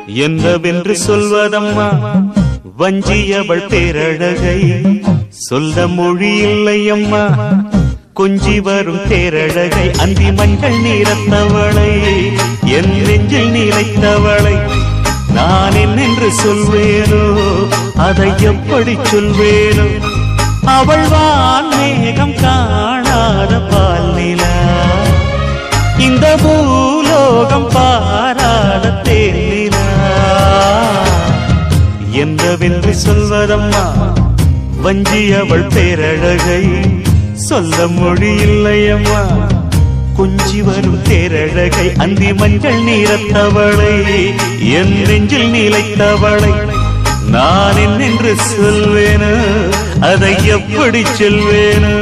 என்னவென்று சொல்வதம்மா வஞ்சியவள் பேரழகை சொல்ல மொழி இல்லையம்மா கொஞ்சி வரும் தேரழகை அந்தி மஞ்சள் நீரத்தவளை என் நெஞ்சில் நிலைத்தவளை நான் என்னென்று சொல்வேனோ அதை எப்படி சொல்வேனோ அவள் வான் மேகம் காணாத பால் நிலா இந்த பூலோகம் பாராத தேனிலா என்னவென்று சொல்வதம்மா வஞ்சியவள் பேரழகை சொல்ல மொழி இல்லையம்மா கொஞ்சி வரும் தேரழகை அந்தி மஞ்சள் நீரத்தவளை என் நெஞ்சில் நிலைத்தவளை நான் என்னென்று சொல்வேனோ அதை எப்படி சொல்வேனோ